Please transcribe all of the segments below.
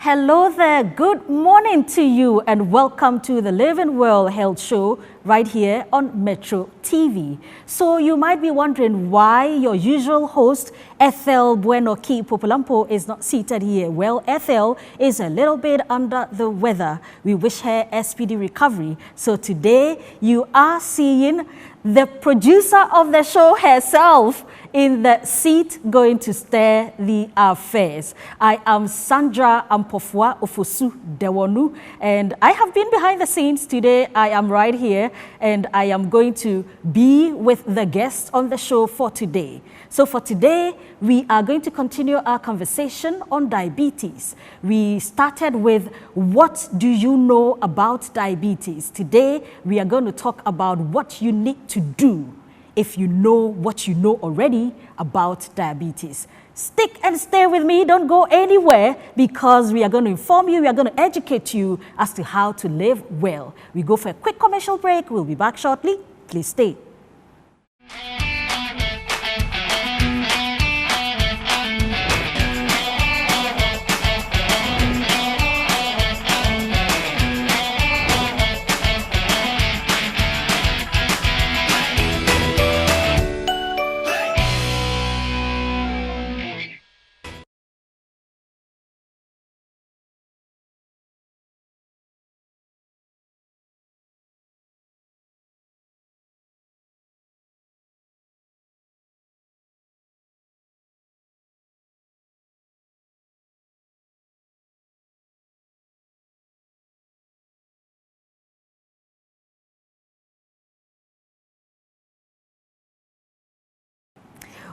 Hello there, good morning to you and welcome to the Living Well Health Show right here on Metro TV. So you might be wondering why your usual host Ethel Bueno Ki Popolampo is not seated here. Well, Ethel is a little bit under the weather. We wish her a speedy recovery. So today you are seeing the producer of the show herself in the seat going to steer the affairs. I am Sandra Ampofua Ofosu Dewonu, and I have been behind the scenes today. I am right here, and I am going to be with the guests on the show for today. So for today, we are going to continue our conversation on diabetes. We started with what do you know about diabetes? Today, we are going to talk about what you need to do if you know what you know already about diabetes. Stick and stay with me, don't go anywhere, because we are going to inform you, we are going to educate you as to how to live well. We go for a quick commercial break, we'll be back shortly. Please stay.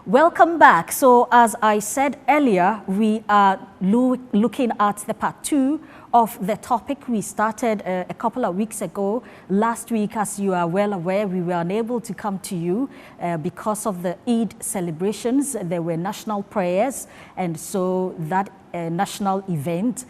Welcome back. So as I said earlier, we are looking at the part 2 of the topic we started a couple of weeks ago. Last week, as you are well aware, we were unable to come to you because of the Eid celebrations. There were national prayers, and so that national event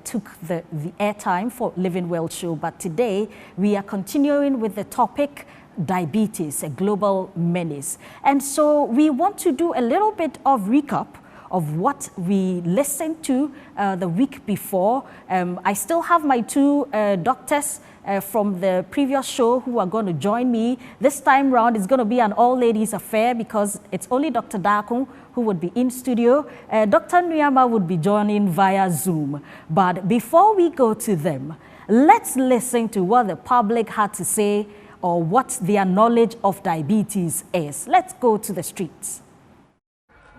took the airtime for Living Well show. But today, we are continuing with the topic diabetes, a global menace. And so we want to do a little bit of recap of what we listened to the week before. I still have my two doctors from the previous show who are going to join me. This time round, it's going to be an all-ladies affair because it's only Dr. Dakun who would be in studio. Dr. Nuyama would be joining via Zoom. But before we go to them, let's listen to what the public had to say or what their knowledge of diabetes is. Let's go to the streets.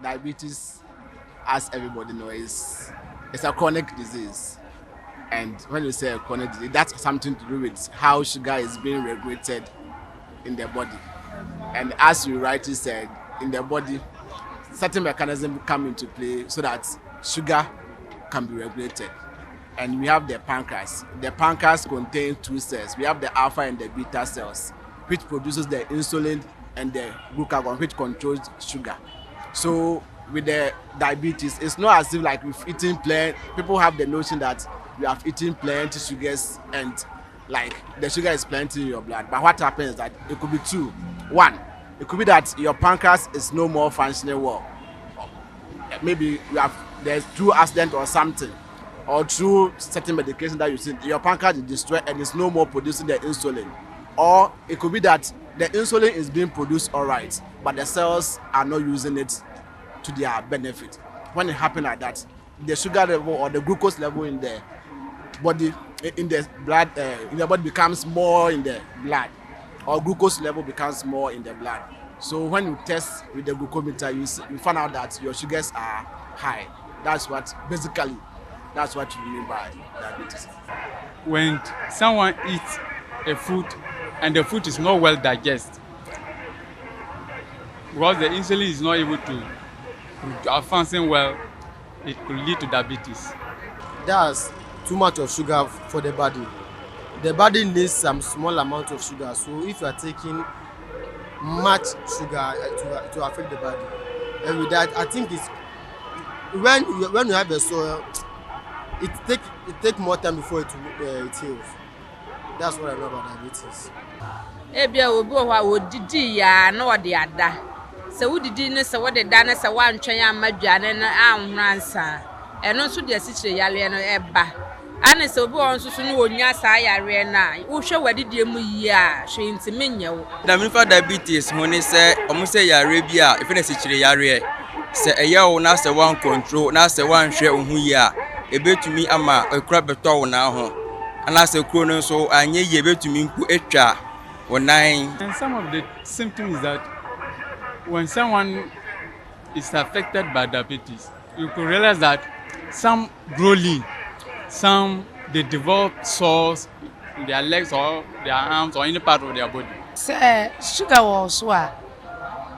Diabetes, as everybody knows, is a chronic disease. And when you say a chronic disease, that's something to do with how sugar is being regulated in the body. And as you rightly said, in the body, certain mechanisms come into play so that sugar can be regulated. And we have the pancreas. The pancreas contains two cells. We have the alpha and the beta cells, which produces the insulin and the glucagon, which controls sugar. So with the diabetes, it's not as if like we've eaten plenty. People have the notion that you have eaten plenty sugars and like the sugar is plenty in your blood. But what happens is that it could be two. One, it could be that your pancreas is no more functioning well. Maybe there's through accident or something, or through certain medication that you see, your pancreas is destroyed and it's no more producing the insulin. Or it could be that the insulin is being produced all right, but the cells are not using it to their benefit. When it happens like that, the sugar level or the glucose level in the body, in the blood, in the body becomes more in the blood, or glucose level becomes more in the blood. So when you test with the glucometer, you find out that your sugars are high. That's what you mean by diabetes. When someone eats a food and the food is not well digested, because the insulin is not able to function well, it could lead to diabetes. That's too much of sugar for the body. The body needs some small amount of sugar. So if you are taking much sugar to affect the body, and with that, I think it's when you have a soil, it take more time before it heals. That's what I know about diabetes. Ebia obi wa didi ya na ode ada. Se wodidi ne se wode da ne se wantwen amadwane na anhransa. ɛno nso de asikyire yare no ɛba ana sɛ obi wɔ nso so no onya saa yare na wohwɛ wadidie mu yi a hwɛ ntimi nyɛ wo na minifa diabetes ho ne sɛ ɔmo sɛ yare bi a efe na asikyire yare sɛ ɛyɛ wo na sɛ wan control na sɛ wan hwɛ wo ho yi a ebetumi ama ekura betɔ wo na ho ana sɛ kuro no nso anye yi ebetumi mpu etwa wo nan. And some of the symptoms is that when someone is affected by diabetes, you could realize that some grow lean, some they develop sores in their legs or their arms or any part of their body. Say sugar was so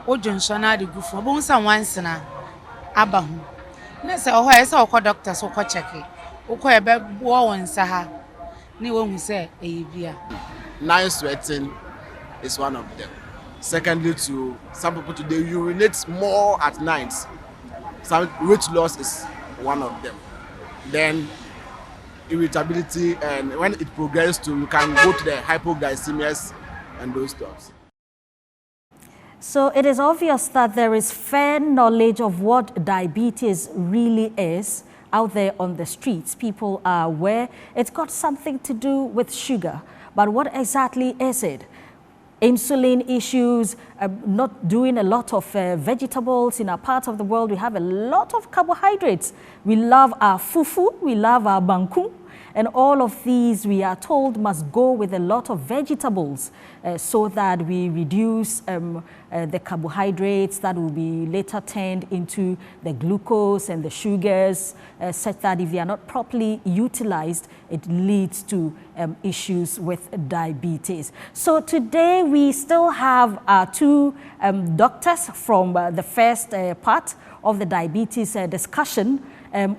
o Johnson na de gufu bo nsa wansena aba ho na say o ho say o doctor so ko check o ko ebe bo wonsa ha ni wo hu say e bia. Night sweating is one of them. Secondly, to some people today urinate more at night. Some weight loss is one of them. Then irritability, and when it progresses to, you can go to the hypoglycemias and those stuff. So it is obvious that there is fair knowledge of what diabetes really is out there on the streets. People are aware it's got something to do with sugar. But what exactly is it? Insulin issues, not doing a lot of vegetables. In our part of the world, we have a lot of carbohydrates. We love our fufu, we love our banku, and all of these, we are told, must go with a lot of vegetables so that we reduce the carbohydrates that will be later turned into the glucose and the sugars, such that if they are not properly utilized, it leads to issues with diabetes. So today, we still have two doctors from the first part of the diabetes discussion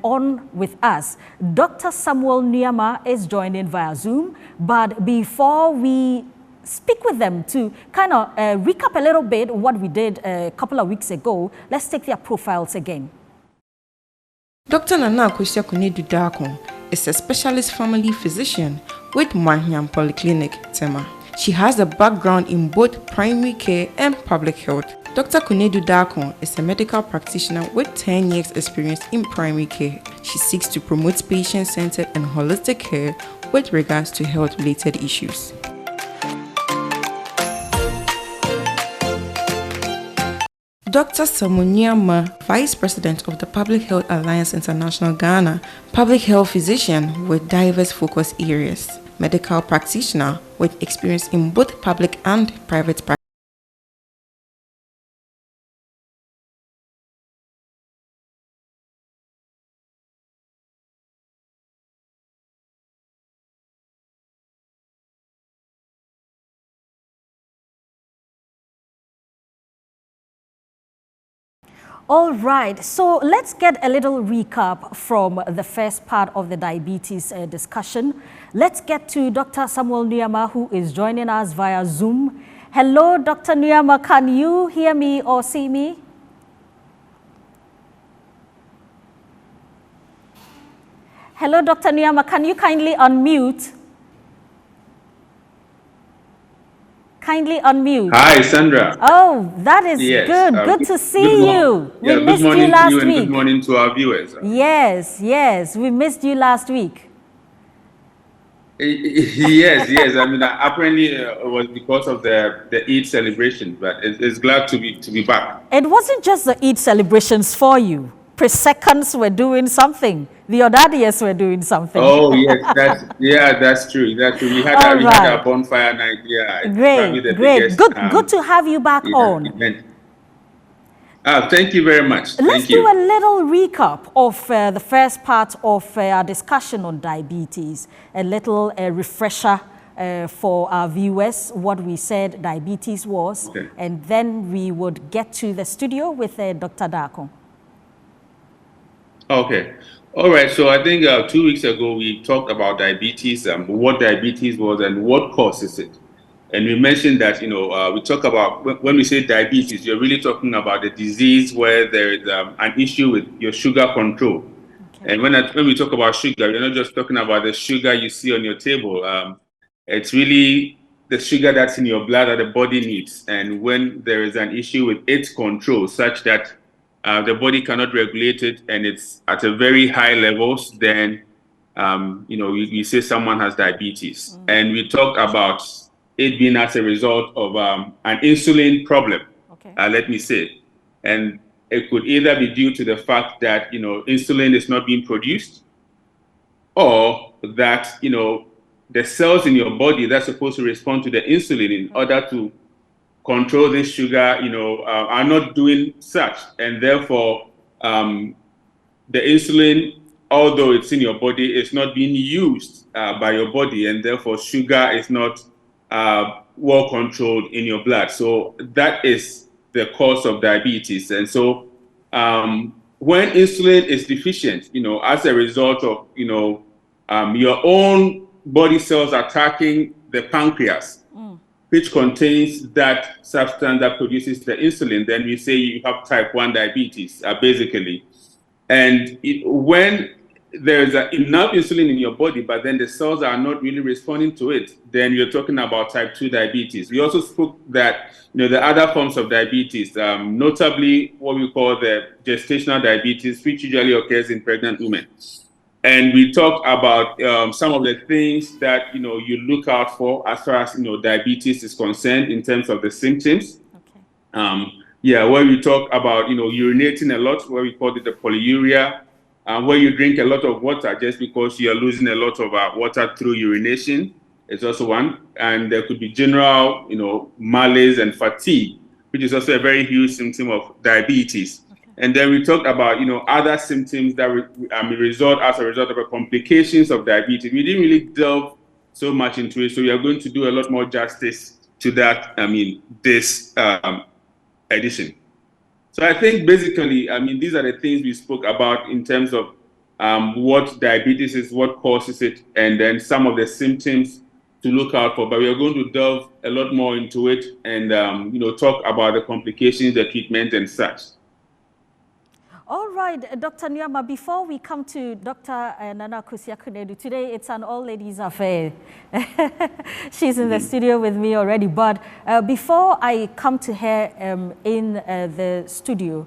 on with us. Dr. Samuel Nuyama is joining via Zoom, but before we speak with them to kind of recap a little bit what we did a couple of weeks ago, let's take their profiles again. Dr. Nana Pt.2 is a specialist family physician with Manhyam Polyclinic, Tema. She has a background in both primary care and public health. Dr. Pt.2 is a medical practitioner with 10 years experience in primary care. She seeks to promote patient-centered and holistic care with regards to health-related issues. Dr. Samuel Nuyama, Vice President of the Public Health Alliance International Ghana, public health physician with diverse focus areas, medical practitioner with experience in both public and private practice. All right, so let's get a little recap from the first part of the diabetes discussion. Let's get to Dr. Samuel Nuyama, who is joining us via Zoom. Hello, Dr. Nuyama, can you hear me or see me? Hello, Dr. Nuyama, can you kindly unmute? Kindly unmute. Hi, Sandra. Oh, that is yes, good. Good to see you. We missed you last week. Good morning to our viewers. Yes, we missed you last week. Yes. I mean, apparently it was because of the Eid celebration, but it's glad to be back. It wasn't just the Eid celebrations for you. Pre-seconds were doing something. The Odadias were doing something. Oh yes, that's true. That's true. We had a bonfire night. Yeah, great. Biggest, good to have you back on. Event. Thank you very much. Let's do a little recap of the first part of our discussion on diabetes. A little refresher for our viewers what we said diabetes was, okay. And then we would get to the studio with Dr. Darko. Okay. All right. So I think 2 weeks ago we talked about diabetes, what diabetes was and what causes it. And we mentioned that, we talk about, when we say diabetes, you're really talking about the disease where there is an issue with your sugar control. Okay. And when we talk about sugar, you're not just talking about the sugar you see on your table. It's really the sugar that's in your blood that the body needs. And when there is an issue with its control, such that the body cannot regulate it and it's at a very high levels, then you say someone has diabetes. And we talked about it being as a result of an insulin problem, let me say. And it could either be due to the fact that, insulin is not being produced, or that, the cells in your body that's supposed to respond to the insulin in order to control this sugar, are not doing such. And therefore, the insulin, although it's in your body, is not being used by your body, and therefore sugar is not well controlled in your blood. So that is the cause of diabetes. And so when insulin is deficient, as a result of, your own body cells attacking the pancreas, which contains that substance that produces the insulin, then we say you have type 1 diabetes, basically. And when there's enough insulin in your body, but then the cells are not really responding to it, then you're talking about type 2 diabetes. We also spoke that, the other forms of diabetes, notably what we call the gestational diabetes, which usually occurs in pregnant women. And we talked about some of the things that, you look out for as far as, diabetes is concerned in terms of the symptoms. Where we talk about, urinating a lot, where we call it the polyuria, where you drink a lot of water just because you're losing a lot of water through urination. It's also one. And there could be general, malaise and fatigue, which is also a very huge symptom of diabetes. And then we talked about, other symptoms that result as a result of the complications of diabetes. We didn't really delve so much into it, so we are going to do a lot more justice to that, this edition. So I think basically, these are the things we spoke about in terms of what diabetes is, what causes it, and then some of the symptoms to look out for. But we are going to delve a lot more into it and, talk about the complications, the treatment, and such. All right, Dr. Nyama, before we come to Dr. Nana Akusi-Akunedu, today it's an all-ladies affair. She's in the studio with me already, but before I come to her in the studio,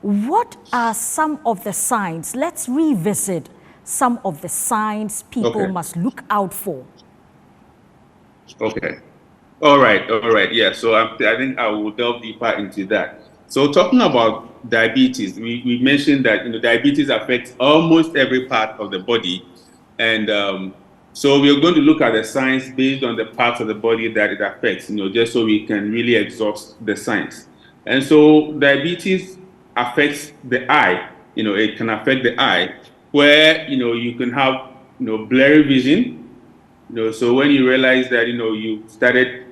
what are some of the signs? Let's revisit some of the signs people must look out for. Okay. All right. Yeah, so I think I will delve deeper into that. So talking about diabetes, we mentioned that diabetes affects almost every part of the body, and so we are going to look at the signs based on the parts of the body that it affects, just so we can really exhaust the signs. And so diabetes affects the eye. It can affect the eye, where you can have blurry vision. So when you realize that you started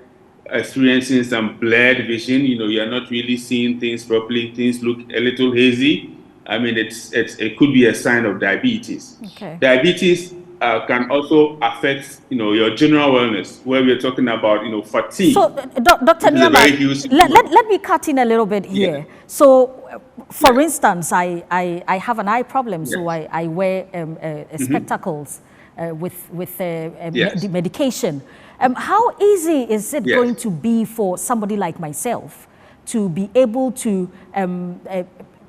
experiencing some blurred vision, you're not really seeing things properly, things look a little hazy, it could be a sign of diabetes. Diabetes can also affect your general wellness, where we're talking about fatigue. So Dr. Nyama, let me cut in a little bit here. So for instance, I have an eye problem, so I wear spectacles with medication. How easy is it going to be for somebody like myself to be able to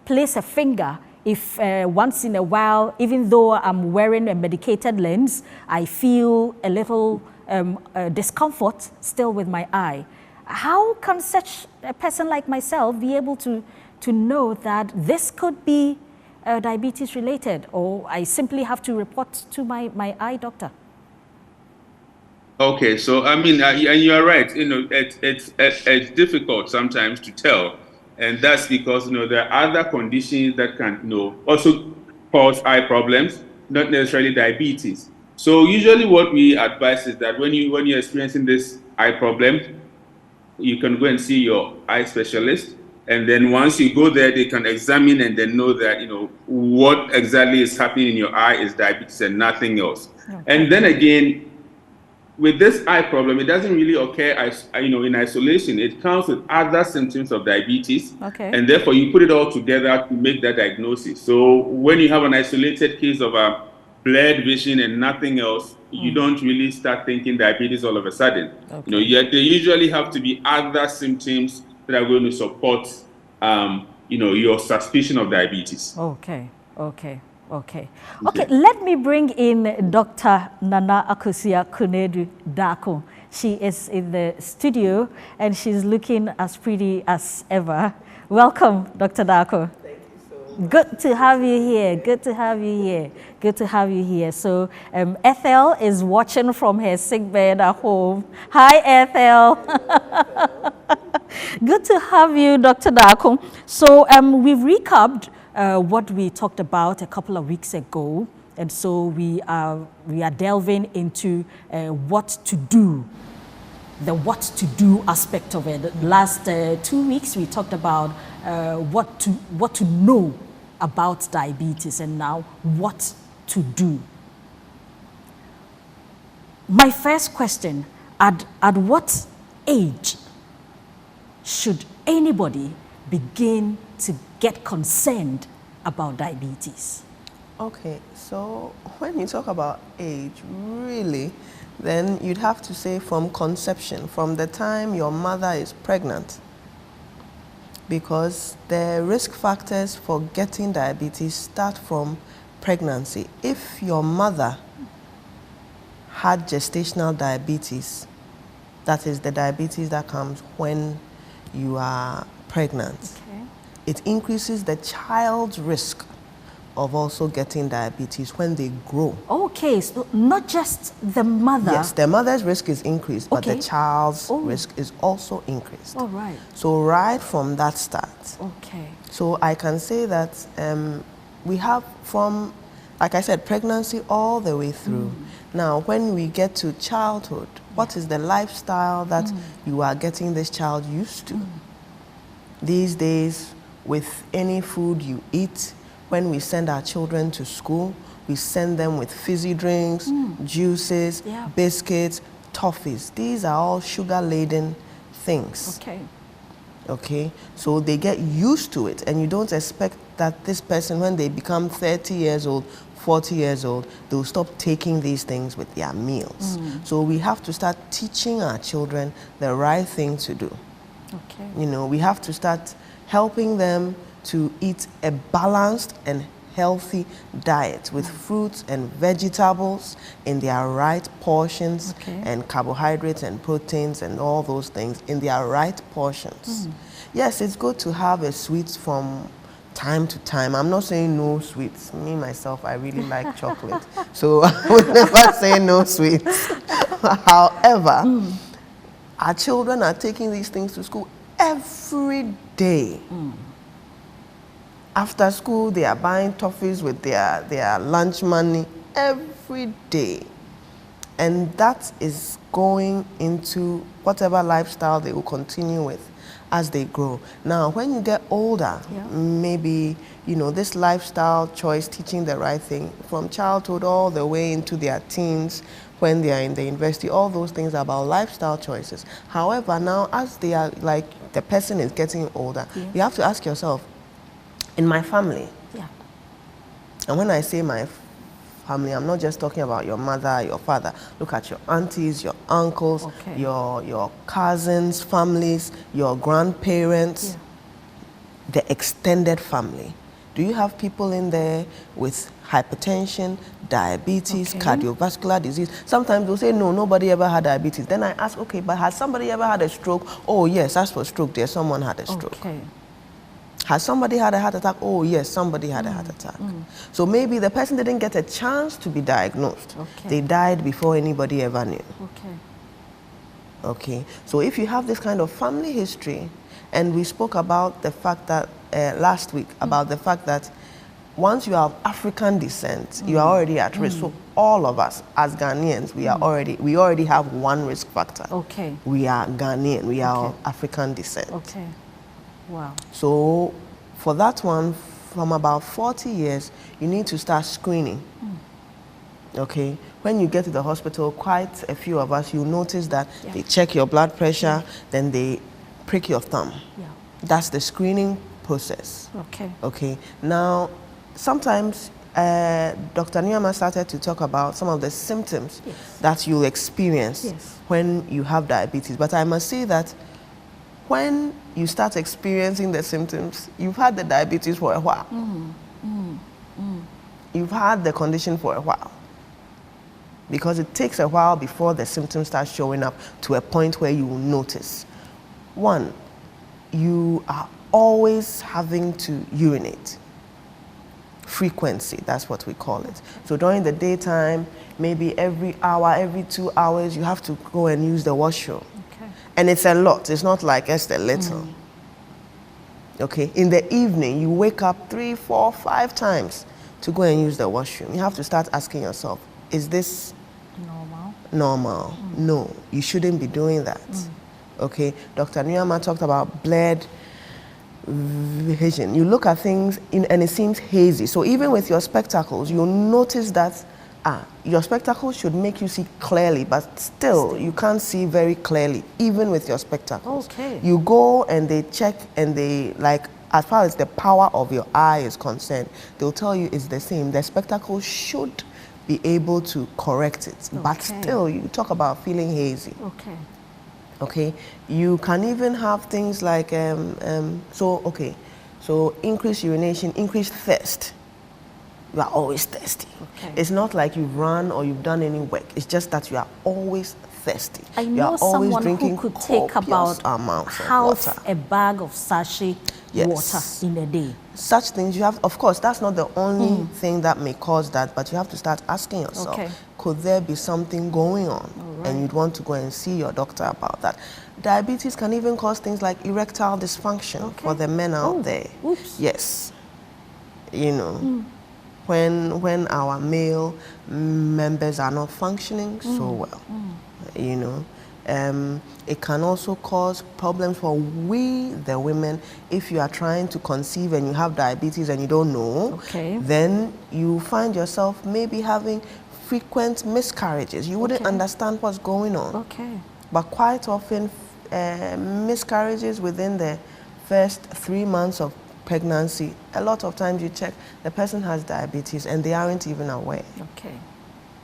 place a finger if once in a while, even though I'm wearing a medicated lens, I feel a little discomfort still with my eye? How can such a person like myself be able to know that this could be diabetes related, or I simply have to report to my eye doctor? Okay, so and you're right. It's difficult sometimes to tell, and that's because there are other conditions that can also cause eye problems, not necessarily diabetes. So usually, what we advise is that when you're experiencing this eye problem, you can go and see your eye specialist, and then once you go there, they can examine and then know that what exactly is happening in your eye is diabetes and nothing else. And then again, with this eye problem, it doesn't really occur in isolation. It comes with other symptoms of diabetes, and therefore you put it all together to make that diagnosis. So when you have an isolated case of a blurred vision and nothing else, you don't really start thinking diabetes all of a sudden. Yet there usually have to be other symptoms that are going to support your suspicion of diabetes. Okay. Let me bring in Dr. Nana Akosua Dako. She is in the studio and she's looking as pretty as ever. Welcome, Dr. Dako. Thank you so much. Good to have you here. So Ethel is watching from her sick bed at home. Hi, Ethel. Good to have you, Dr. Dako. So we've recapped what we talked about a couple of weeks ago, and so we are delving into what to do, the what to do aspect of it. The last 2 weeks we talked about what to know about diabetes, and now what to do. My first question: at what age should anybody begin to get concerned about diabetes? Okay, so when you talk about age, really, then you'd have to say from conception, from the time your mother is pregnant, because the risk factors for getting diabetes start from pregnancy. If your mother had gestational diabetes, that is the diabetes that comes when you are pregnant, Okay. it increases the child's risk of also getting diabetes when they grow. Okay, so not just the mother. Yes, the mother's risk is increased, but Okay. the child's Oh. risk is also increased. All right. So right from that start. Okay. So I can say that we have from, like I said, pregnancy all the way through. Now, when we get to childhood, what is the lifestyle that you are getting this child used to? These days, with any food you eat, when we send our children to school, we send them with fizzy drinks, juices, Yeah. biscuits, toffees. These are all sugar-laden things. Okay. Okay, so they get used to it, and you don't expect that this person, when they become 30 years old, 40 years old, they'll stop taking these things with their meals. So we have to start teaching our children the right thing to do. Okay. We have to start helping them to eat a balanced and healthy diet with fruits and vegetables in their right portions, Okay. and carbohydrates and proteins and all those things in their right portions. Yes, it's good to have a sweet from time to time. I'm not saying no sweets. Me, myself, I really like chocolate. So I would never say no sweets. However, our children are taking these things to school every day. After school, they are buying toffees with their lunch money every day. And that is going into whatever lifestyle they will continue with as they grow. Now, when you get older, maybe, this lifestyle choice, teaching the right thing from childhood all the way into their teens, when they are in the university, all those things are about lifestyle choices. However, now as they are, like, the person is getting older, you have to ask yourself, in my family, and when I say my family, I'm not just talking about your mother, your father. Look at your aunties, your uncles, Okay. your cousins, families, your grandparents, the extended family. Do you have people in there with hypertension, diabetes, Okay. cardiovascular disease? Sometimes they'll say, no, nobody ever had diabetes. Then I ask, okay, but has somebody ever had a stroke? Oh, yes, as for stroke, there's someone had a stroke. Okay. Has somebody had a heart attack? Oh, yes, somebody had a heart attack. So maybe the person didn't get a chance to be diagnosed. Okay. They died before anybody ever knew. Okay. Okay, so if you have this kind of family history, and we spoke about the fact that last week, about the fact that once you have African descent, you are already at risk. So all of us as Ghanaians, we already have one risk factor. Okay. We are Ghanaian, we are Okay. of African descent. Okay. Wow. So for that one, from about 40 years, you need to start screening. Okay, when you get to the hospital, quite a few of us, you notice that they check your blood pressure, then they prick your thumb. Yeah. That's the screening process. Okay. Okay, now sometimes Dr. Niyama started to talk about some of the symptoms that you'll experience when you have diabetes. But I must say that when you start experiencing the symptoms, you've had the diabetes for a while. You've had the condition for a while. Because it takes a while before the symptoms start showing up to a point where you will notice. One, you are always having to urinate. Frequency, that's what we call it. So during the daytime, maybe every hour, every 2 hours, you have to go and use the washroom. Okay. And it's a lot, it's not like just a little. Okay, in the evening, you wake up 3, 4, 5 times to go and use the washroom. You have to start asking yourself, is this normal? No, you shouldn't be doing that. Okay, Dr. Nuyama talked about blurred vision. You look at things and it seems hazy. So even with your spectacles, you'll notice that your spectacles should make you see clearly, but still you can't see very clearly, even with your spectacles. Okay. You go and they check and they, like, as far as the power of your eye is concerned, they'll tell you it's the same. The spectacles should be able to correct it, but still you talk about feeling hazy. Okay. Okay, you can even have things like so increased urination, increased thirst. You are always thirsty. Okay. It's not like you've run or you've done any work. It's just that you are always thirsty. I you know are always someone drinking who could take about amounts of half water. a bag of sachet water in a day. Such things you have, of course, that's not the only thing that may cause that, but you have to start asking yourself, could there be something going on? And you'd want to go and see your doctor about that. Diabetes can even cause things like erectile dysfunction for the men out there. Oops. Yes. You know, when our male members are not functioning so well, you know. It can also cause problems for the women. If you are trying to conceive and you have diabetes and you don't know, then you find yourself maybe having frequent miscarriages. You wouldn't understand what's going on. But quite often, miscarriages within the first 3 months of pregnancy, a lot of times you check, the person has diabetes and they aren't even aware.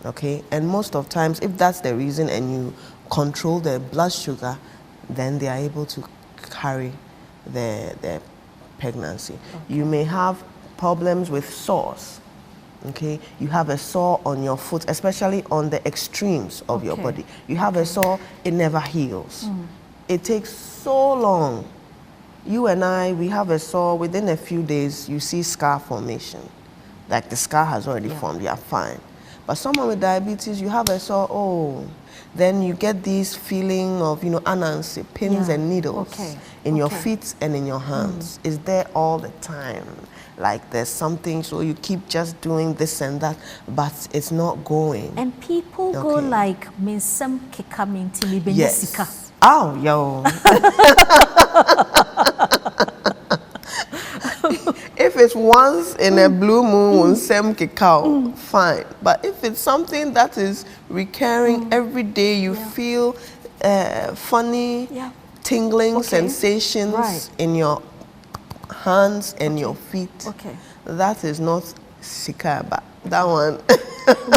Okay, and most of times, if that's the reason and you control their blood sugar, then they are able to carry their pregnancy. You may have problems with sores. Okay, you have a sore on your foot, especially on the extremes of your body. You have a sore, it never heals. It takes so long. You and I, we have a sore, within a few days, you see scar formation. Like the scar has already formed, you are fine. But someone with diabetes, you have a sore, then you get this feeling of, anansi, pins and needles in your feet and in your hands. It's there all the time. Like there's something, so you keep just doing this and that, but it's not going. And people go like, "Minsem kikamin timi benisika." Oh, yo. If it's once in a blue moon, fine. But if it's something that is recurring every day, you feel funny, tingling sensations in your hands and your feet. That is not sikaba. That one.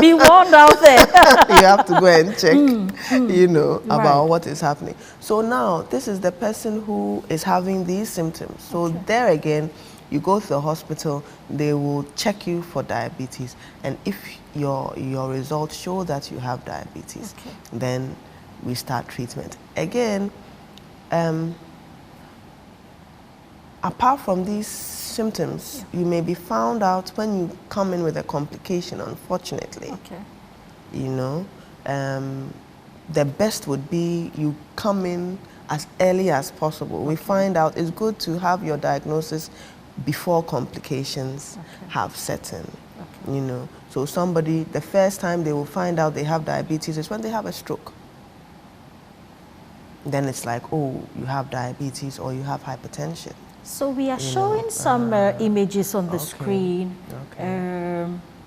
Be warned out there. You have to go and check, about what is happening. So now, this is the person who is having these symptoms. So there again, you go to the hospital, they will check you for diabetes. And if your results show that you have diabetes, then we start treatment. Again, apart from these symptoms, you may be found out when you come in with a complication, unfortunately. The best would be you come in as early as possible. We find out it's good to have your diagnosis before complications have set in. So somebody, the first time they will find out they have diabetes is when they have a stroke. Then it's like, oh, you have diabetes or you have hypertension. So we are showing some images on the screen.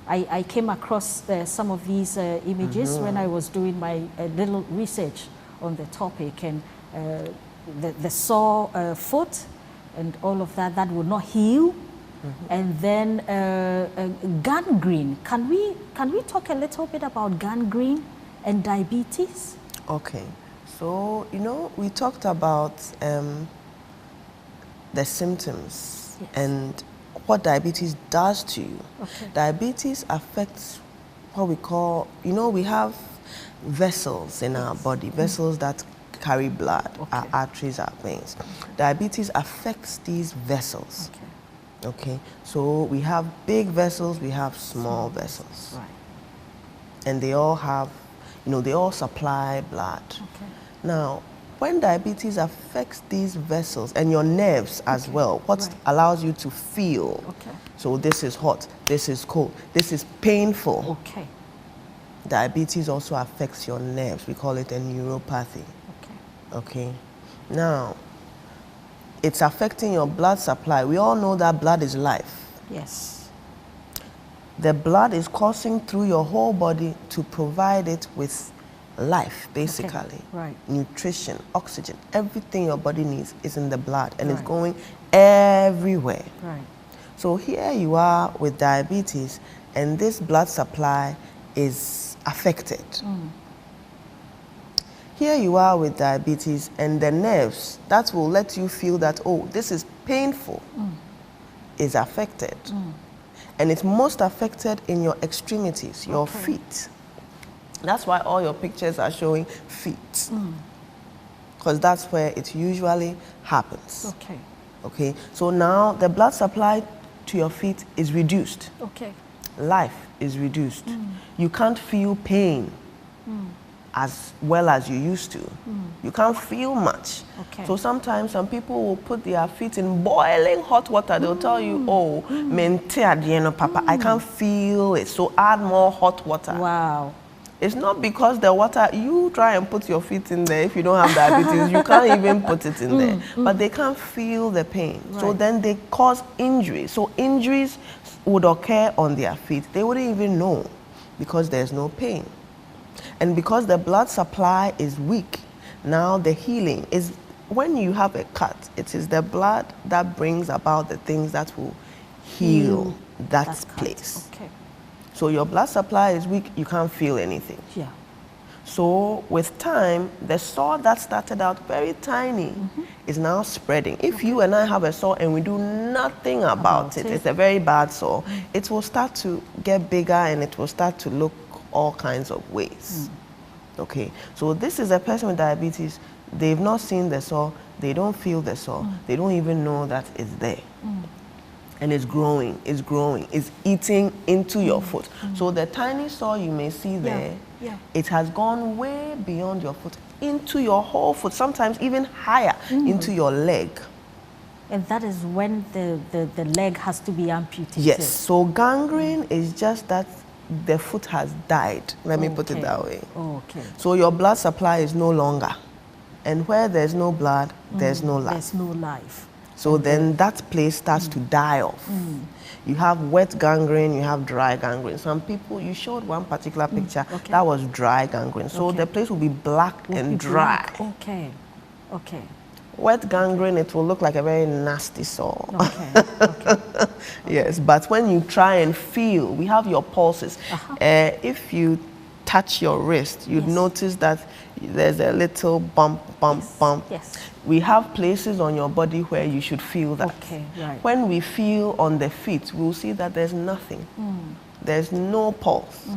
I came across some of these images when I was doing my little research on the topic, and the sore foot and all of that would not heal. And then gangrene. Can we talk a little bit about gangrene and diabetes? Okay. So, you know, we talked about the symptoms and what diabetes does to you. Okay. Diabetes affects what we call, you know, we have vessels in our body, vessels that carry blood, our arteries, our veins. Diabetes affects these vessels. Okay, so we have big vessels, we have small vessels. Right. And they all have, you know, they all supply blood. Okay. Now, when diabetes affects these vessels and your nerves as well, what allows you to feel, so this is hot, this is cold, this is painful. Okay. Diabetes also affects your nerves. We call it a neuropathy. Okay. Now, it's affecting your blood supply. We all know that blood is life. Yes. The blood is coursing through your whole body to provide it with life, basically. Right. Nutrition, oxygen, everything your body needs is in the blood, and it's going everywhere. Right. So here you are with diabetes, and this blood supply is affected. Here you are with diabetes, and the nerves that will let you feel that, oh, this is painful, is affected. And it's most affected in your extremities, your feet. That's why all your pictures are showing feet. Because that's where it usually happens. Okay. Okay, so now the blood supply to your feet is reduced. Okay. Life is reduced. You can't feel pain as well as you used to. You can't feel much. Okay. So sometimes some people will put their feet in boiling hot water. They'll tell you, oh, mente adieno, papa, I can't feel it. So add more hot water. Wow. It's not because the water, you try and put your feet in there. If you don't have diabetes, you can't even put it in there. But they can't feel the pain. So then they cause injuries. So injuries would occur on their feet. They wouldn't even know because there's no pain. And because the blood supply is weak, now the healing is, when you have a cut, it is the blood that brings about the things that will heal that place. Okay. So your blood supply is weak, you can't feel anything. Yeah. So with time, the sore that started out very tiny is now spreading. If you and I have a sore and we do nothing about it, it's a very bad sore, it will start to get bigger and it will start to look all kinds of ways. Okay, so this is a person with diabetes. They've not seen the sore, they don't feel the sore, they don't even know that it's there. And it's growing, it's eating into your foot. So the tiny sore you may see there, it has gone way beyond your foot, into your whole foot, sometimes even higher, into your leg. And that is when the leg has to be amputated. Yes, so gangrene is just that the foot has died. Let me put it that way. Okay. So your blood supply is no longer. And where there's no blood, there's no life. There's no life. So then that place starts to die off. You have wet gangrene, you have dry gangrene. Some people, you showed one particular picture, that was dry gangrene. So the place will be black and dry. Okay. Okay. Wet gangrene, it will look like a very nasty sore. Okay. Yes, but when you try and feel, we have your pulses. If you touch your wrist, you'd notice that there's a little bump. Yes. We have places on your body where you should feel that. Okay, right. When we feel on the feet, we'll see that there's nothing. There's no pulse.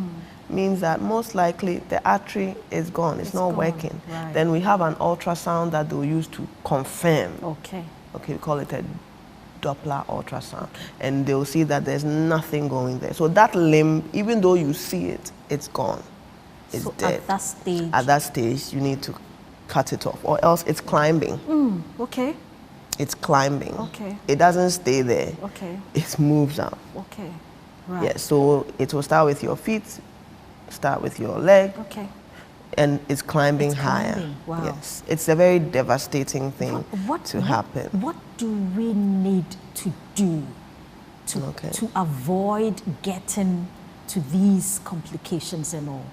Means that most likely the artery is gone, it's not working. Right. Then we have an ultrasound that they'll use to confirm. Okay. Okay, we call it a Doppler ultrasound. And they'll see that there's nothing going there. So that limb, even though you see it, it's gone. It's dead. At that stage, you need to cut it off, or else it's climbing. Okay. It's climbing. Okay. It doesn't stay there. Okay. It moves out. Okay. Right. Yes, so it will start with your feet, start with your leg, and it's climbing higher. Wow. Yes, it's a very devastating thing to happen. What do we need to do to avoid getting to these complications and all?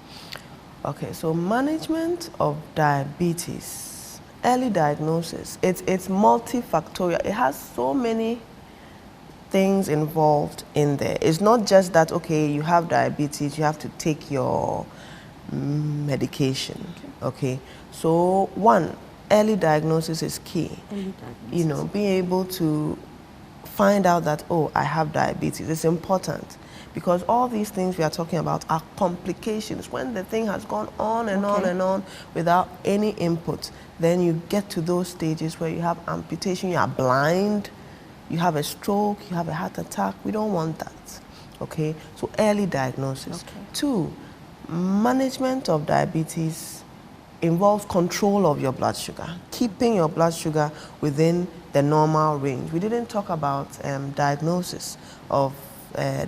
Okay, so management of diabetes, early diagnosis, it's multifactorial. It has so many things involved in there. It's not just that, okay, you have diabetes, you have to take your medication. Okay, so one, early diagnosis is key. Early diagnosis. You know, being able to find out that, oh, I have diabetes, it's important. Because all these things we are talking about are complications. When the thing has gone on and on and on without any input, then you get to those stages where you have amputation, you are blind, you have a stroke, you have a heart attack. We don't want that. Okay, so early diagnosis. Okay. Two, management of diabetes involves control of your blood sugar, keeping your blood sugar within the normal range. We didn't talk about diagnosis of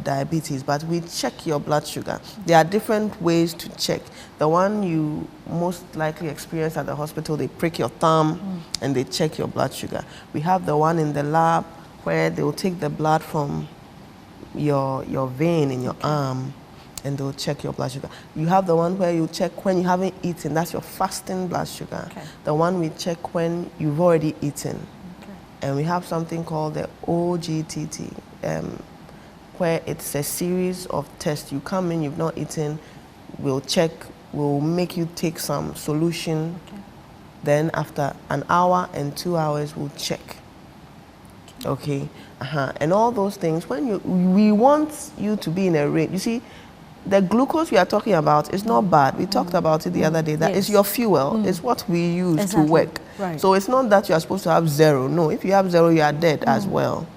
diabetes, but we check your blood sugar. There are different ways to check. The one you most likely experience at the hospital, they prick your thumb and they check your blood sugar. We have the one in the lab where they will take the blood from your vein in your arm and they'll check your blood sugar. You have the one where you check when you haven't eaten, that's your fasting blood sugar. Okay. The one we check when you've already eaten. Okay. And we have something called the OGTT, where it's a series of tests. You come in, you've not eaten, we'll check, we'll make you take some solution. Okay. Then after an hour and 2 hours, we'll check. Okay, and all those things, we want you to be in a range. You see, the glucose we are talking about is not bad. We talked about it the other day. That is your fuel. It's what we use to work. Right. So it's not that you are supposed to have 0. No, if you have 0, you are dead as well.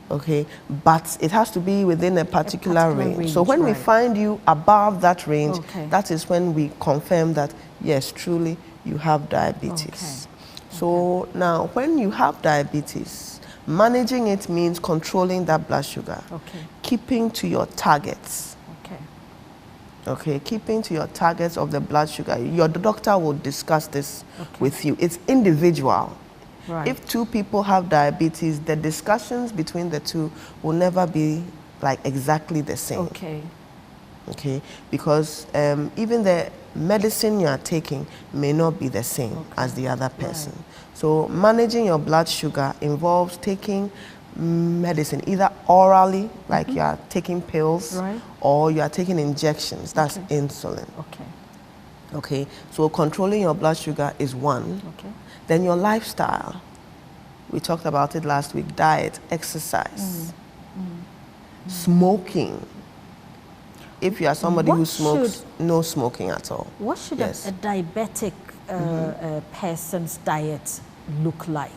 Okay, but it has to be within a particular range. So when we find you above that range, that is when we confirm that, yes, truly, you have diabetes. So now, when you have diabetes, managing it means controlling that blood sugar, keeping to your targets. Okay, keeping to your targets of the blood sugar. Your doctor will discuss this with you. It's individual. Right. If 2 people have diabetes, the discussions between the 2 will never be like exactly the same. Okay, because even the medicine you are taking may not be the same as the other person. Right. So managing your blood sugar involves taking medicine, either orally, like you are taking pills, or you are taking injections, that's insulin. Okay, so controlling your blood sugar is one. Then your lifestyle, we talked about it last week, diet, exercise, smoking. If you are somebody who smokes, no smoking at all. What should a diabetic person's diet look like?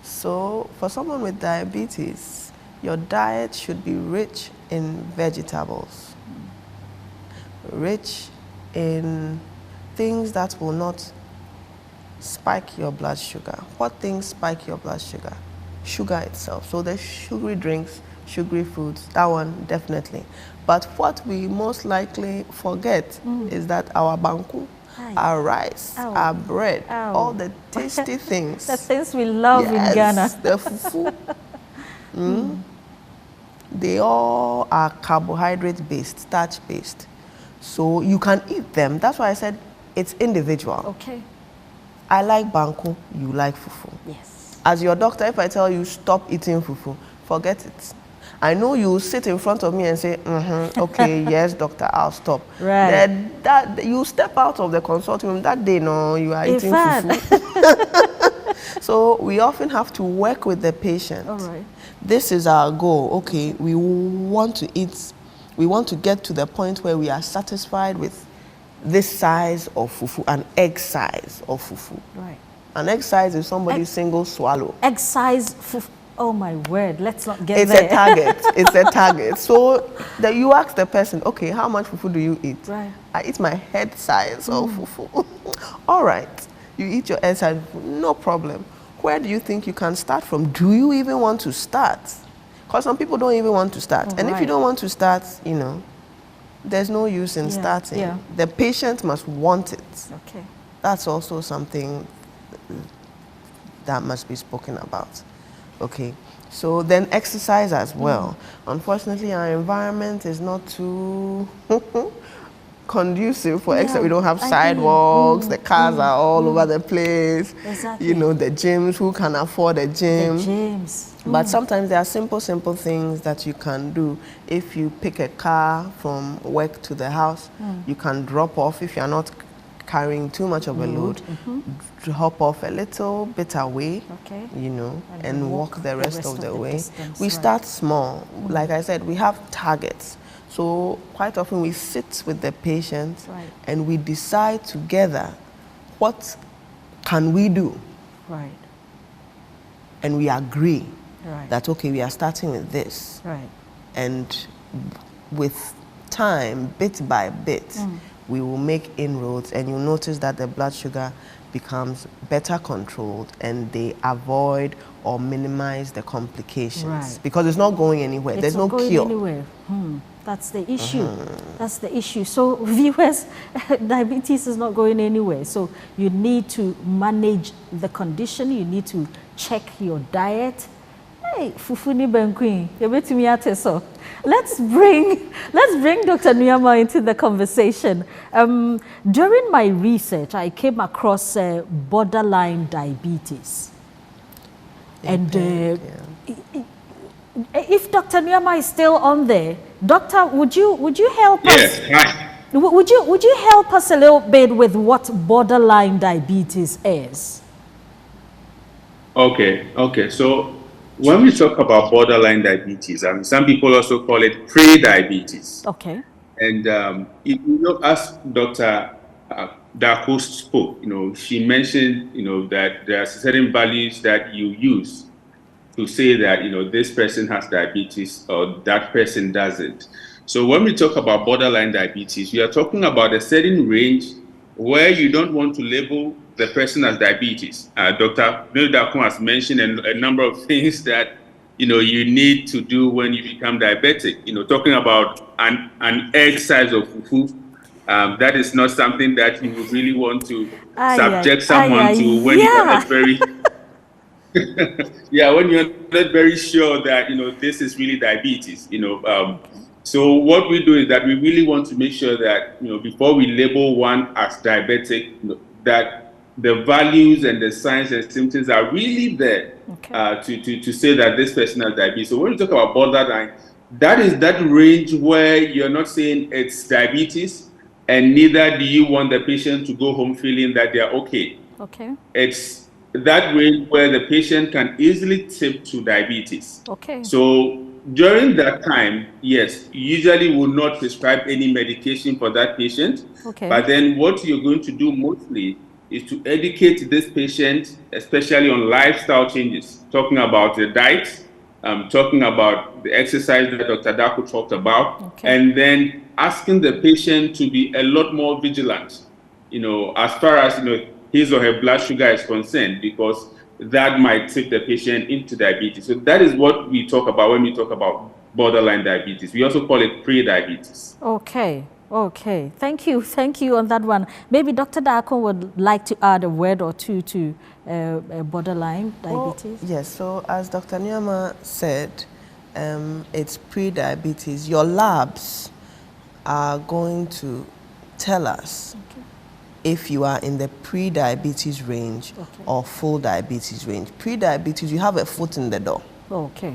So for someone with diabetes, your diet should be rich in vegetables, rich in things that will not spike your blood sugar. What things spike your blood sugar? Sugar itself. So the sugary drinks, sugary foods, that one definitely. But what we most likely forget is that our banku, our rice, our bread, all the tasty things. The things we love in Ghana. The fufu. They all are carbohydrate based, starch based. So you can eat them. That's why I said it's individual. Okay. I like banku, you like fufu. Yes. As your doctor, if I tell you stop eating fufu, forget it. I know you sit in front of me and say, okay, yes, doctor, I'll stop. Right. Then that you step out of the consulting room that day, no, you are eating fufu. So we often have to work with the patient. All right. This is our goal. Okay, we want to eat. We want to get to the point where we are satisfied with this size of fufu, an egg size of fufu. Right. An egg size is somebody's single swallow. Egg size fufu. Oh my word, let's not get it's there. It's a target. It's a target. So that you ask the person, okay, how much fufu do you eat? Right. I eat my head size of fufu. All right. You eat your head size, no problem. Where do you think you can start from? Do you even want to start? Because some people don't even want to start. And if you don't want to start, you know, there's no use in starting. Yeah. The patient must want it. Okay. That's also something that must be spoken about. Okay, so then exercise as well. Unfortunately, our environment is not too conducive for exercise. We don't have I sidewalks, the cars are all over the place. Exactly. You know, the gyms, who can afford a gym? The gyms. But sometimes there are simple things that you can do. If you pick a car from work to the house, you can drop off if you're not carrying too much of a load, drop off a little bit away, you know, and walk the rest of the way. We start small. Like I said, we have targets. So quite often we sit with the patient and we decide together what can we do. Right. And we agree that, okay, we are starting with this. Right. And with time, bit by bit, we will make inroads, and you'll notice that the blood sugar becomes better controlled and they avoid or minimize the complications. Because it's not going anywhere. There's no cure. It's not going anywhere. That's the issue. That's the issue. So viewers, diabetes is not going anywhere. So you need to manage the condition. You need to check your diet. Hey, fufuni benkui, yebetumi ate so. Let's bring Dr. Nuyama into the conversation. During my research, I came across borderline diabetes, and if Dr. Nuyama is still on there, Doctor, would you help us? Yes. Hi. Would you help us a little bit with what borderline diabetes is? Okay. So when we talk about borderline diabetes, some people also call it pre-diabetes. Okay. And you know, as Dr. Darko spoke, you know, she mentioned, you know, that there are certain values that you use to say that, you know, this person has diabetes or that person doesn't. So when we talk about borderline diabetes, we are talking about a certain range where you don't want to label the person as diabetes. Dr. Darko has mentioned a number of things that, you know, you need to do when you become diabetic. You know, talking about an egg size of fufu, that is not something that you would really want to subject someone to when you are not very when you're not very sure that, you know, this is really diabetes, you know. So what we do is that we really want to make sure that, you know, before we label one as diabetic, you know, that the values and the signs and symptoms are really there to say that this person has diabetes. So when we talk about borderline, that is that range where you're not saying it's diabetes, and neither do you want the patient to go home feeling that they're okay. Okay. It's that range where the patient can easily tip to diabetes. Okay. So during that time, yes, usually will not prescribe any medication for that patient. Okay. But then what you're going to do mostly is to educate this patient, especially on lifestyle changes, talking about the diet, talking about the exercise that Dr. Darko talked about, and then asking the patient to be a lot more vigilant, you know, as far as, you know, his or her blood sugar is concerned, because that might tip the patient into diabetes. So that is what we talk about when we talk about borderline diabetes. We also call it pre-diabetes. Okay. Thank you on that one. Maybe Dr. Darko would like to add a word or two to borderline diabetes. Yes, so as Dr. Nuyama said, it's pre-diabetes. Your labs are going to tell us if you are in the pre-diabetes range or full diabetes range. Pre-diabetes, you have a foot in the door. Okay.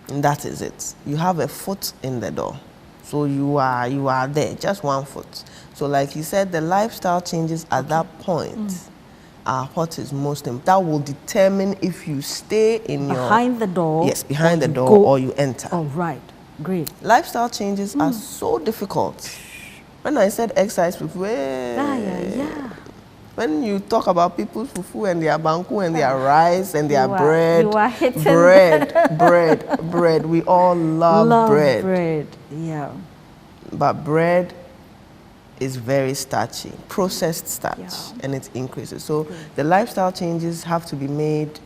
And that is it. You have a foot in the door. So you are there, just 1 foot. So like you said, the lifestyle changes at that point are what is most important. That will determine if you stay in behind the door. Yes, behind the door, or you enter. Oh, right. Great. Lifestyle changes are so difficult. When I said exercise fufu, when you talk about people's fufu and their banku and their rice and their bread, bread, we all love bread. Yeah. But bread is very starchy, processed starch, and it increases. So the lifestyle changes have to be made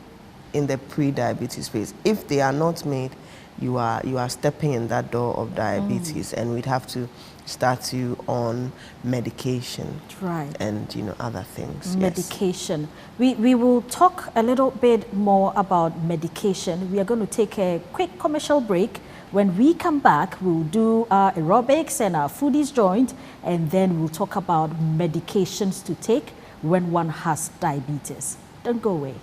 in the pre-diabetes phase. If they are not made, you are stepping in that door of diabetes, and we'd have to start you on medication, and other things. Medication. Yes. We will talk a little bit more about medication. We are going to take a quick commercial break. When we come back, we'll do our aerobics and our foodies joint, and then we'll talk about medications to take when one has diabetes. Don't go away.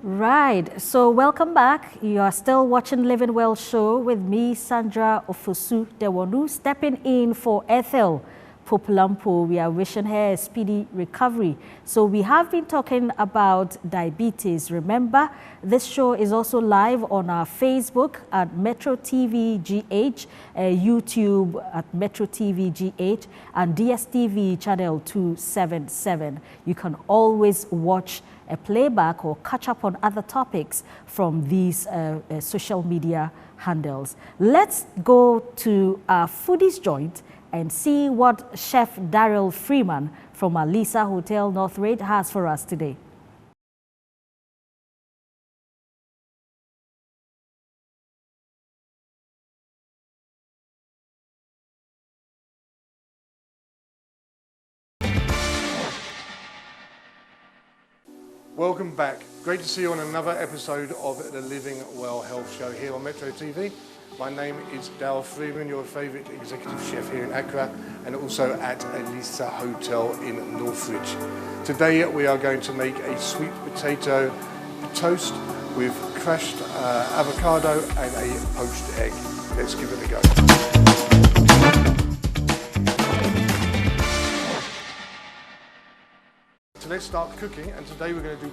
Right, so welcome back. You are still watching Living Well show with me, Sandra Ofosu Dewonu, stepping in for Ethel Populampo. We are wishing her a speedy recovery. So we have been talking about diabetes. Remember, this show is also live on our Facebook at Metro TV GH, YouTube at Metro TV GH, and DSTV channel 277. You can always watch a playback or catch up on other topics from these social media handles. Let's go to our foodies joint and see what Chef Daryl Freeman from Alisa Hotel Northridge has for us today. Welcome back. Great to see you on another episode of the Living Well Health Show here on Metro TV. My name is Dale Freeman, your favourite executive chef here in Accra and also at Alisa Hotel in Northridge. Today we are going to make a sweet potato toast with crushed avocado and a poached egg. Let's give it a go. So let's start cooking, and today we're going to do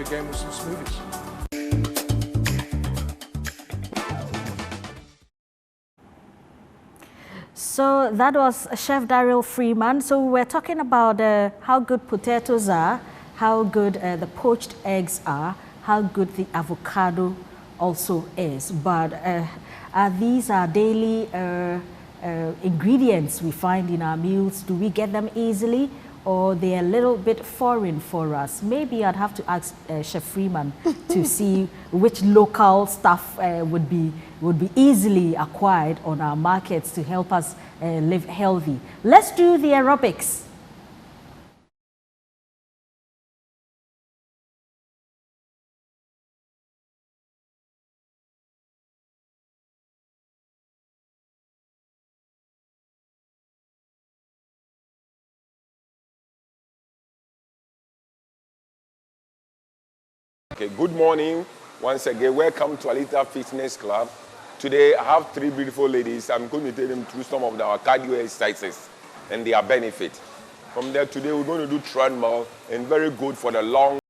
Again with some smoothies. So that was Chef Daryl Freeman. So we're talking about how good potatoes are, how good the poached eggs are, how good the avocado also is. But these are daily ingredients we find in our meals. Do we get them easily, or they're a little bit foreign for us? Maybe I'd have to ask Chef Freeman to see which local stuff would be easily acquired on our markets to help us live healthy. Let's do the aerobics. Okay, good morning. Once again, welcome to Alita Fitness Club. Today, I have three beautiful ladies. I'm going to take them through some of our cardio exercises and their benefit. From there, today we're going to do treadmill, and very good for the long.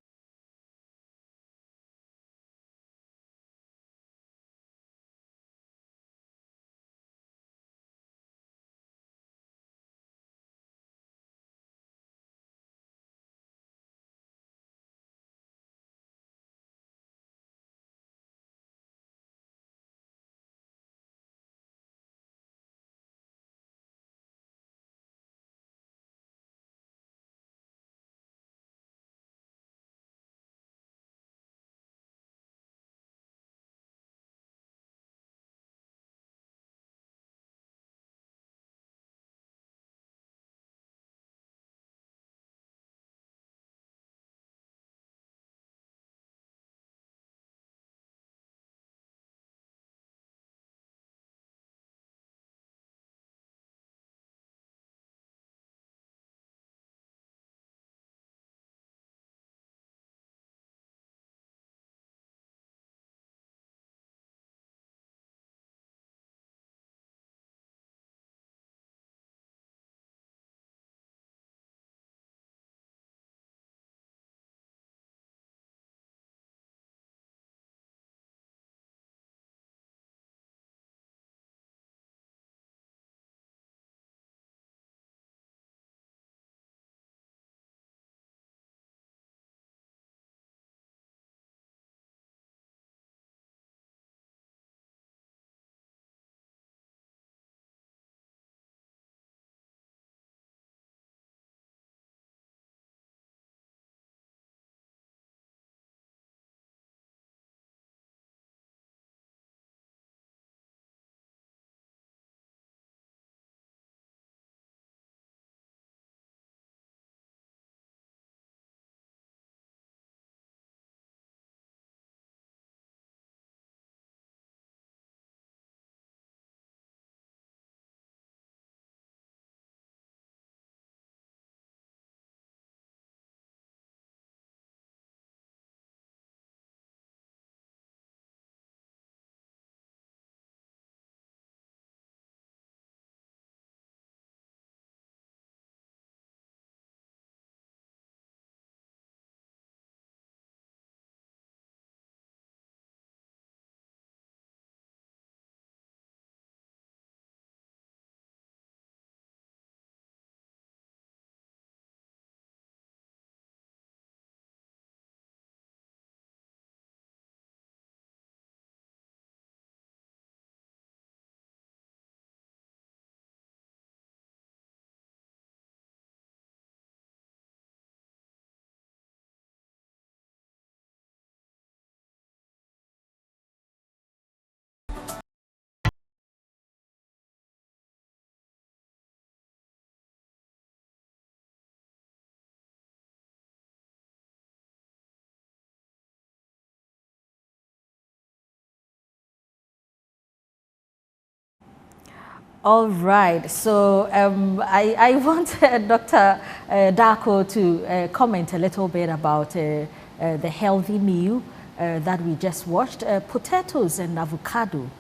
All right, so I want Dr. Darko to comment a little bit about the healthy meal that we just watched. Potatoes and avocado,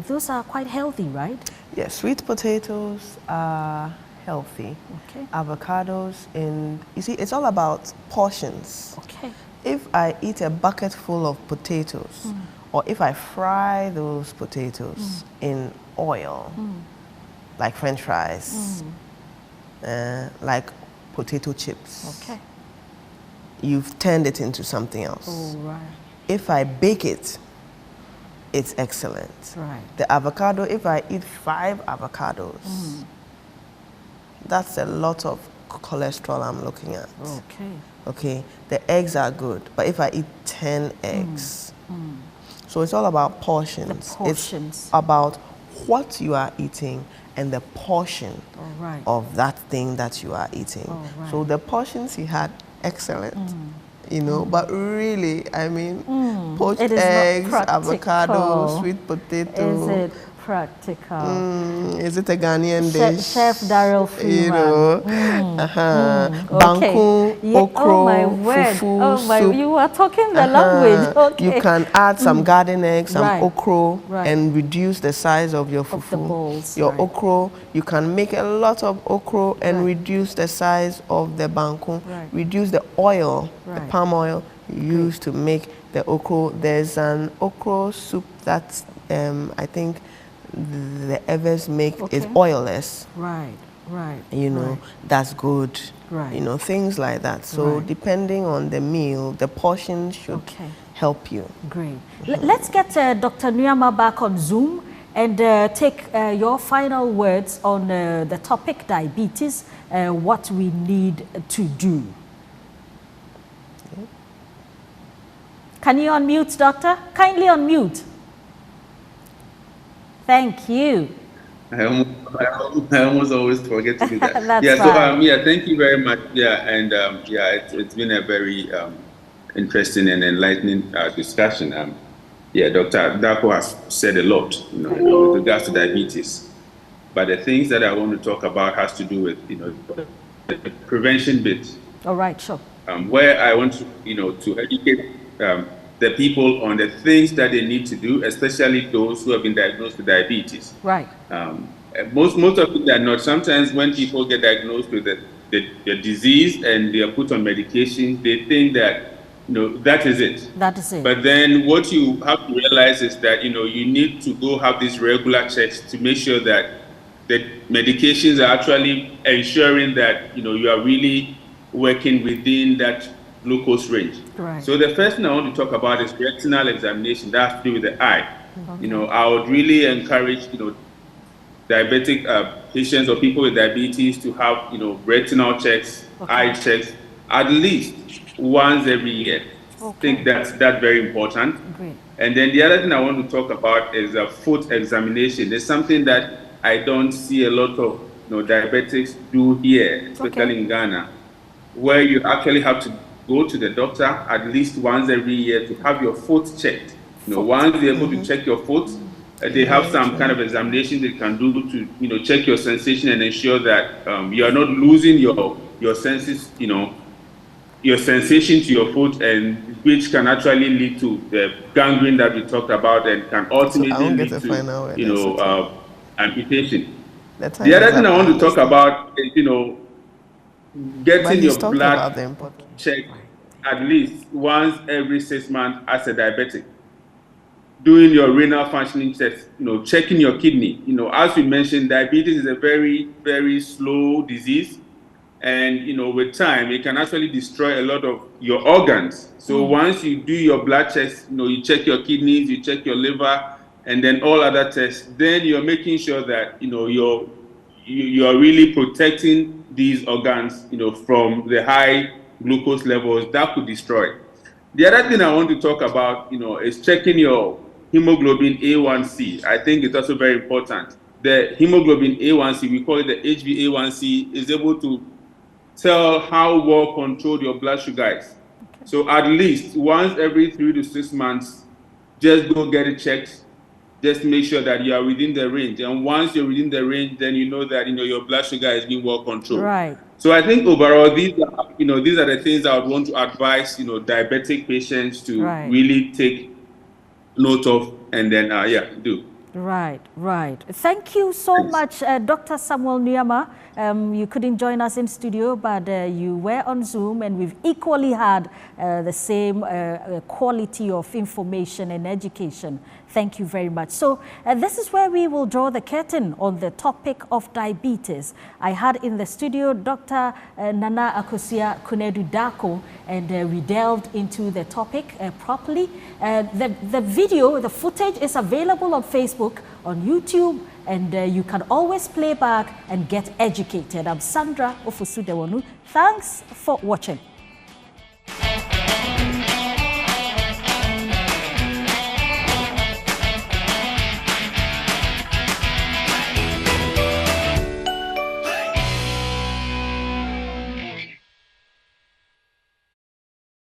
those are quite healthy, right? Yes, sweet potatoes are healthy. Okay. Avocados, and you see, it's all about portions. Okay. if I eat a bucket full of potatoes, or if I fry those potatoes in oil, like French fries, like potato chips, Okay. you've turned it into something else. Oh, right. If I bake it, it's excellent. Right. The avocado, if I eat 5 avocados, that's a lot of cholesterol I'm looking at. Okay. Okay, the eggs are good, but if I eat 10 eggs, so it's all about portions. The portions. It's about what you are eating and the portion All right. of that thing that you are eating. All right. So the portions he had, excellent. You know, but really, I mean, poached It is not eggs, practical. avocado, sweet potato. Is it practical? Is it a Ghanaian dish? Chef Daryl Freeman. You know, banku, okra, oh my word. fufu, Oh my, soup. you are talking the language. Okay. You can add some garden eggs, some Right. okra, Right. and reduce the size of your Of fufu. the balls, Your right. okra, you can make a lot of okra and Right. reduce the size of the banku. Right. Reduce the oil, the Right. palm oil used to make the okra. There's an okra soup that I think the Evers make is Okay. oilless. Right, right. You know, that's good. Right. You know, things like that. So Right. depending on the meal, the portion should Okay. help you. Great. Let's get Dr. Nuyama back on Zoom and take your final words on the topic diabetes, what we need to do. Can you unmute, Doctor? Kindly unmute. Thank you. I almost always forget to do that. That's yeah. fine. So yeah, thank you very much. Yeah, and it's been a very interesting and enlightening discussion. Yeah, Dr. Dako has said a lot, you know, with regards to diabetes. But the things that I want to talk about has to do with, you know, the prevention bit. All right, sure. Where I want to, you know, to educate the people on the things that they need to do, especially those who have been diagnosed with diabetes. Right. Most of it are not. Sometimes when people get diagnosed with the disease and they are put on medication, they think that, you know, that is it. That is it. But then what you have to realize is that, you know, you need to go have these regular checks to make sure that the medications are actually ensuring that, you know, you are really working within that glucose range. Right. So the first thing I want to talk about is retinal examination. That has to do with the eye. You know, I would really encourage, you know, diabetic patients or people with diabetes to have, you know, retinal checks, eye checks, at least once every year. I think that's very important. Great. And then the other thing I want to talk about is a foot examination. It's something that I don't see a lot of, you know, diabetics do here, especially in Ghana, where you actually have to go to the doctor at least once every year to have your foot checked. You know, once they're able to check your foot, they have some kind of examination they can do to, you know, check your sensation and ensure that you are not losing your senses, you know, your sensation to your foot, and which can actually lead to the gangrene that we talked about and can ultimately lead to, you know, amputation. The other thing I want to talk about is, you know, getting your blood checked at least once every 6 months as a diabetic. Doing your renal functioning test, you know, checking your kidney. You know, as we mentioned, diabetes is a very, very slow disease. And, you know, with time, it can actually destroy a lot of your organs. So once you do your blood checks, you know, you check your kidneys, you check your liver, and then all other tests, then you're making sure that, you know, you are really protecting these organs, you know, from the high glucose levels that could destroy. The other thing I want to talk about, you know, is checking your hemoglobin A1C. I think it's also very important. The hemoglobin A1C, we call it the HbA1c, is able to tell how well controlled your blood sugar is. So at least once every 3 to 6 months, just go get it checked. Just make sure that you are within the range. And once you're within the range, then you know that, you know, your blood sugar is being well controlled. Right. So I think overall, these are, you know, these are the things I would want to advise, you know, diabetic patients to really take note of and then, do. Right, right. Thank you so much, Dr. Samuel Nuyama. You couldn't join us in studio, but you were on Zoom, and we've equally had the same quality of information and education. Thank you very much. So this is where we will draw the curtain on the topic of diabetes. I had in the studio Dr. Nana Akosua Kunedu Dako, and we delved into the topic properly. The video, the footage is available on Facebook, on YouTube, and you can always play back and get educated. I'm Sandra Ofusudewonu. Thanks for watching.